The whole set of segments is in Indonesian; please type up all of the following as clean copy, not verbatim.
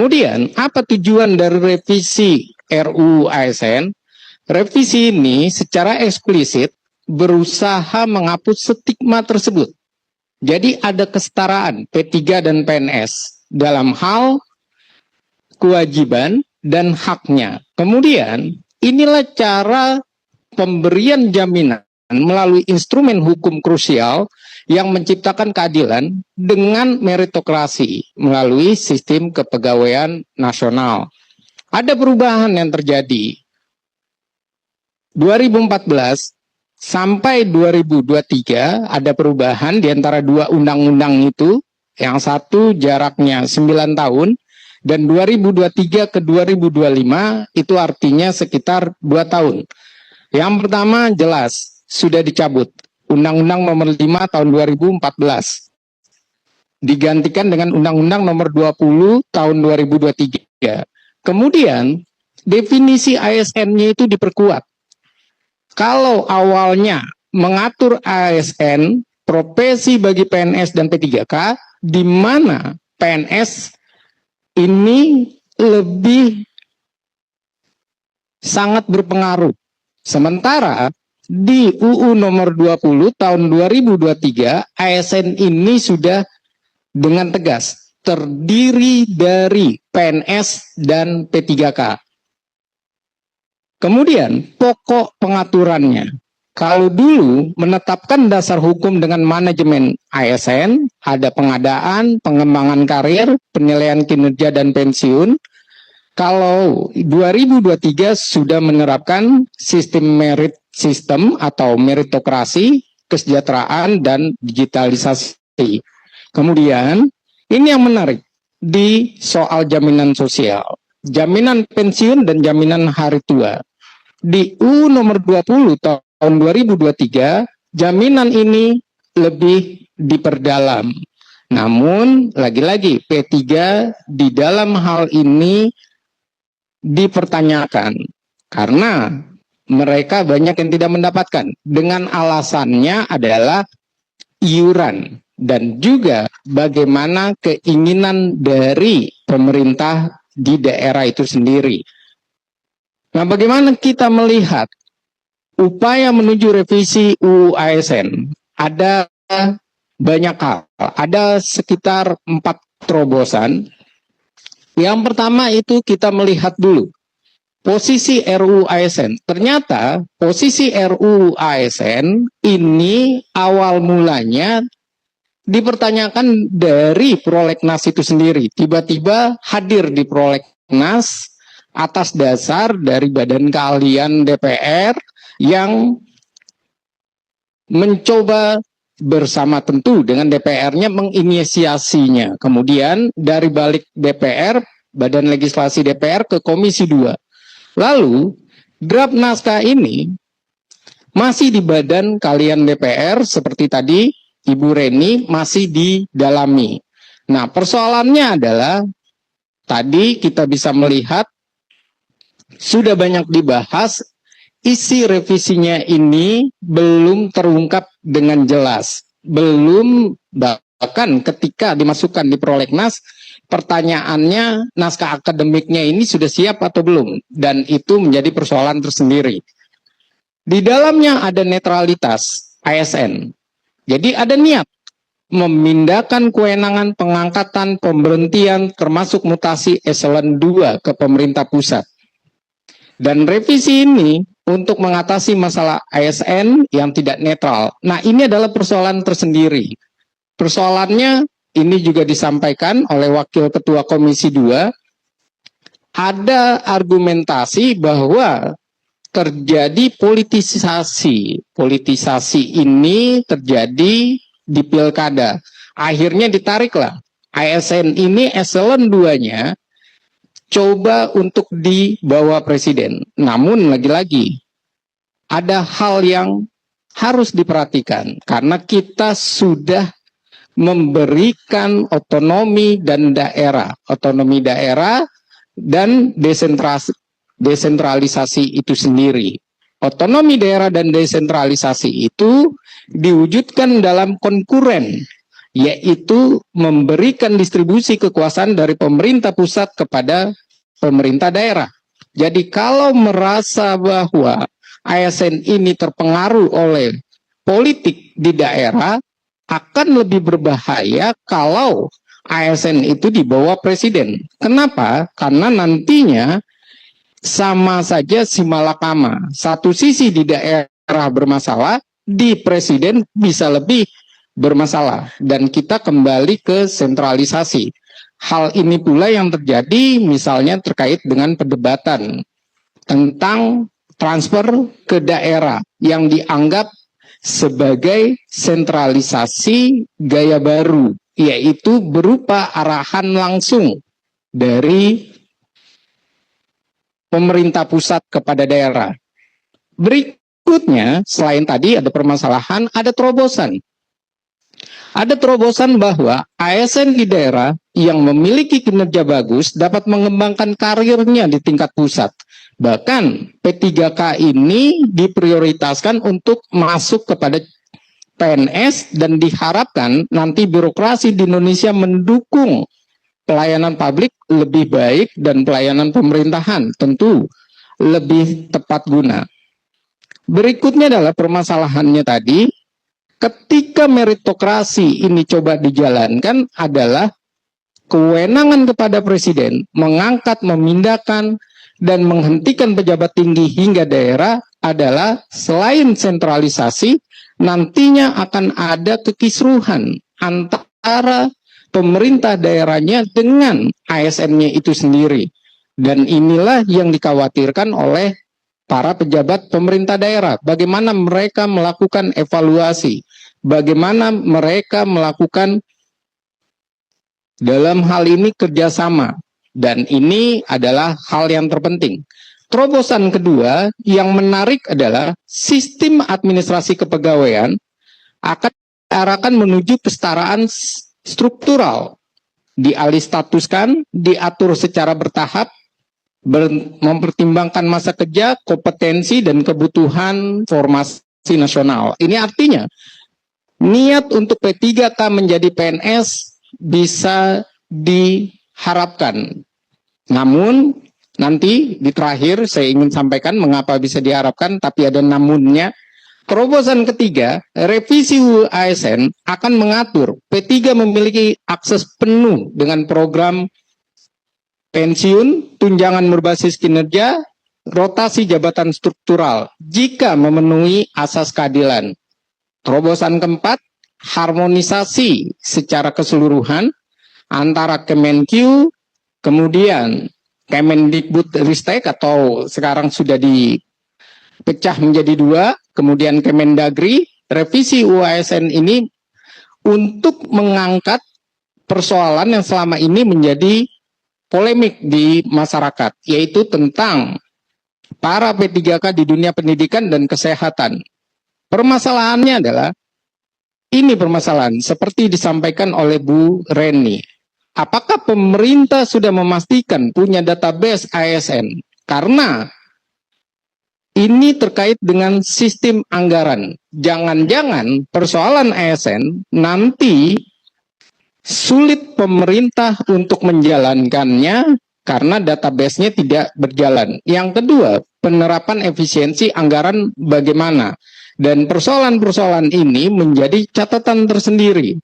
Kemudian, apa tujuan dari revisi RUU ASN? Revisi ini secara eksplisit berusaha menghapus stigma tersebut. Jadi ada kesetaraan P3 dan PNS dalam hal kewajiban dan haknya. Kemudian, inilah cara pemberian jaminan melalui instrumen hukum krusial yang menciptakan keadilan dengan meritokrasi melalui sistem kepegawaian nasional. Ada perubahan yang terjadi. 2014 sampai 2023 ada perubahan di antara dua undang-undang itu. Yang satu jaraknya 9 tahun dan 2023 ke 2025 itu artinya sekitar 2 tahun. Yang pertama jelas sudah dicabut. Undang-Undang Nomor 5 Tahun 2014 digantikan dengan Undang-Undang Nomor 20 Tahun 2023. Kemudian definisi ASN-nya itu diperkuat. Kalau awalnya mengatur ASN profesi bagi PNS dan P3K, di mana PNS ini lebih sangat berpengaruh. Sementara di UU Nomor 20 Tahun 2023, ASN ini sudah dengan tegas terdiri dari PNS dan P3K. Kemudian pokok pengaturannya. Kalau dulu menetapkan dasar hukum dengan manajemen ASN, ada pengadaan, pengembangan karir, penilaian kinerja dan pensiun. Kalau 2023 sudah menerapkan sistem merit system atau meritokrasi, kesejahteraan dan digitalisasi. Kemudian ini yang menarik di soal jaminan sosial, jaminan pensiun dan jaminan hari tua. Di UU Nomor 20 Tahun 2023, jaminan ini lebih diperdalam. Namun, lagi-lagi P3 di dalam hal ini dipertanyakan. Karena mereka banyak yang tidak mendapatkan. Dengan alasannya adalah iuran. Dan juga bagaimana keinginan dari pemerintah di daerah itu sendiri. Nah, bagaimana kita melihat upaya menuju revisi UU ASN? Ada banyak hal, ada sekitar 4 terobosan. Yang pertama itu kita melihat dulu posisi RUU ASN. Ternyata posisi RUU ASN ini awal mulanya dipertanyakan dari prolegnas itu sendiri. Tiba-tiba hadir di prolegnas atas dasar dari Badan Keahlian DPR yang mencoba bersama tentu dengan DPR-nya menginisiasinya. Kemudian dari balik DPR, Badan Legislasi DPR ke Komisi 2. Lalu draft naskah ini masih di Badan Keahlian DPR seperti tadi Ibu Reni masih didalami. Nah, persoalannya adalah tadi kita bisa melihat sudah banyak dibahas, isi revisinya ini belum terungkap dengan jelas. Belum, bahkan ketika dimasukkan di prolegnas, pertanyaannya naskah akademiknya ini sudah siap atau belum. Dan itu menjadi persoalan tersendiri. Di dalamnya ada netralitas ASN. Jadi ada niat memindahkan kewenangan pengangkatan, pemberhentian, termasuk mutasi eselon 2 ke pemerintah pusat. Dan revisi ini untuk mengatasi masalah ASN yang tidak netral. Nah, ini adalah persoalan tersendiri. Persoalannya ini juga disampaikan oleh Wakil Ketua Komisi 2. Ada argumentasi bahwa terjadi politisasi. Politisasi ini terjadi di pilkada. Akhirnya ditariklah ASN ini eselon 2-nya coba untuk dibawa presiden. Namun lagi-lagi ada hal yang harus diperhatikan karena kita sudah memberikan otonomi dan desentralisasi itu sendiri. Otonomi daerah dan desentralisasi itu diwujudkan dalam konkuren yaitu memberikan distribusi kekuasaan dari pemerintah pusat kepada pemerintah daerah. Jadi kalau merasa bahwa ASN ini terpengaruh oleh politik di daerah, akan lebih berbahaya kalau ASN itu di bawah presiden. Kenapa? Karena nantinya sama saja simalakama. Satu sisi di daerah bermasalah, di presiden bisa lebih bermasalah. Dan kita kembali ke sentralisasi. Hal ini pula yang terjadi misalnya terkait dengan perdebatan tentang transfer ke daerah yang dianggap sebagai sentralisasi gaya baru, yaitu berupa arahan langsung dari pemerintah pusat kepada daerah. Berikutnya, selain tadi ada permasalahan, ada terobosan. Ada terobosan bahwa ASN di daerah yang memiliki kinerja bagus dapat mengembangkan karirnya di tingkat pusat. Bahkan P3K ini diprioritaskan untuk masuk kepada PNS dan diharapkan nanti birokrasi di Indonesia mendukung pelayanan publik lebih baik dan pelayanan pemerintahan tentu lebih tepat guna. Berikutnya adalah permasalahannya tadi, ketika meritokrasi ini coba dijalankan adalah kewenangan kepada presiden mengangkat, memindahkan, dan menghentikan pejabat tinggi hingga daerah adalah selain sentralisasi, nantinya akan ada kekisruhan antara pemerintah daerahnya dengan ASN-nya itu sendiri. Dan inilah yang dikhawatirkan oleh para pejabat pemerintah daerah. Bagaimana mereka melakukan evaluasi, bagaimana mereka melakukan dalam hal ini kerjasama. Dan ini adalah hal yang terpenting. Terobosan kedua yang menarik adalah sistem administrasi kepegawaian akan diarahkan menuju kesetaraan struktural. Dialih statuskan, diatur secara bertahap, mempertimbangkan masa kerja, kompetensi, dan kebutuhan formasi nasional. Ini artinya niat untuk P3K menjadi PNS bisa diharapkan. Namun nanti di terakhir saya ingin sampaikan mengapa bisa diharapkan, tapi ada namunnya. Terobosan ketiga, revisi UU ASN akan mengatur P3 memiliki akses penuh dengan program pensiun, tunjangan berbasis kinerja, rotasi jabatan struktural jika memenuhi asas keadilan. Terobosan keempat, harmonisasi secara keseluruhan antara Kemenq, kemudian Kemendikbudristek atau sekarang sudah dipecah menjadi dua, kemudian Kemendagri. Revisi UU ASN ini untuk mengangkat persoalan yang selama ini menjadi polemik di masyarakat, yaitu tentang para P3K di dunia pendidikan dan kesehatan. Permasalahannya adalah, ini permasalahan seperti disampaikan oleh Bu Reni. Apakah pemerintah sudah memastikan punya database ASN? Karena ini terkait dengan sistem anggaran. Jangan-jangan persoalan ASN nanti sulit pemerintah untuk menjalankannya karena database-nya tidak berjalan. Yang kedua, penerapan efisiensi anggaran bagaimana? Dan persoalan-persoalan ini menjadi catatan tersendiri.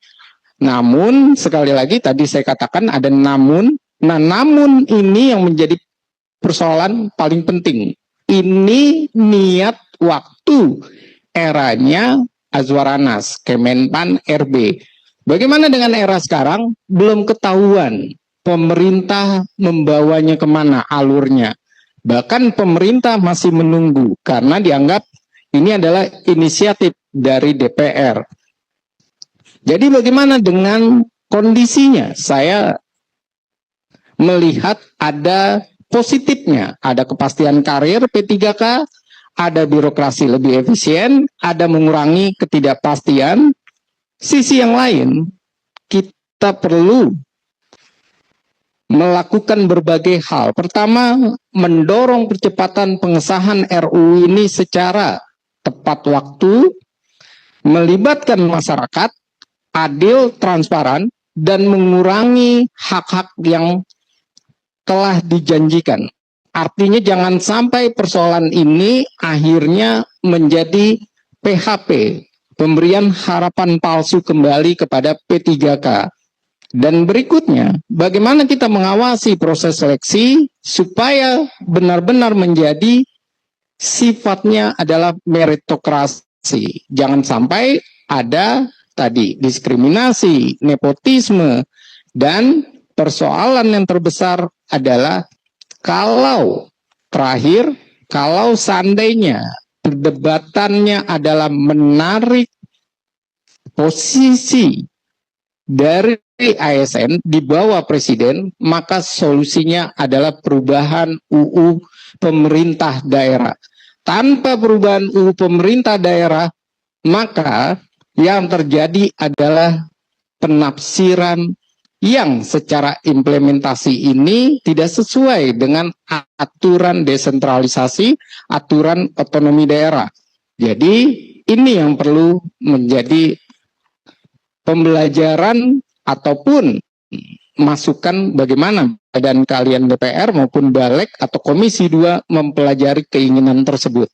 Namun, sekali lagi tadi saya katakan ada namun. Nah, namun ini yang menjadi persoalan paling penting. Ini niat waktu eranya Azwaranas, Kemenpan RB. Bagaimana dengan era sekarang? Belum ketahuan pemerintah membawanya kemana alurnya. Bahkan pemerintah masih menunggu karena dianggap ini adalah inisiatif dari DPR. Jadi bagaimana dengan kondisinya? Saya melihat ada positifnya, ada kepastian karir P3K, ada birokrasi lebih efisien, ada mengurangi ketidakpastian. Sisi yang lain, kita perlu melakukan berbagai hal. Pertama, mendorong percepatan pengesahan RUU ini secara tepat waktu, melibatkan masyarakat, adil, transparan, dan mengurangi hak-hak yang telah dijanjikan. Artinya jangan sampai persoalan ini akhirnya menjadi PHP, pemberian harapan palsu kembali kepada P3K. Dan berikutnya, bagaimana kita mengawasi proses seleksi supaya benar-benar menjadi sifatnya adalah meritokrasi. Jangan sampai ada tadi diskriminasi, nepotisme, dan persoalan yang terbesar adalah kalau seandainya perdebatannya adalah menarik posisi dari ASN di bawah presiden, maka solusinya adalah perubahan UU pemerintah daerah. Tanpa perubahan UU pemerintah daerah, maka yang terjadi adalah penafsiran yang secara implementasi ini tidak sesuai dengan aturan desentralisasi, aturan otonomi daerah. Jadi ini yang perlu menjadi pembelajaran ataupun masukan bagaimana badan kalian DPR maupun Balik atau Komisi 2 mempelajari keinginan tersebut.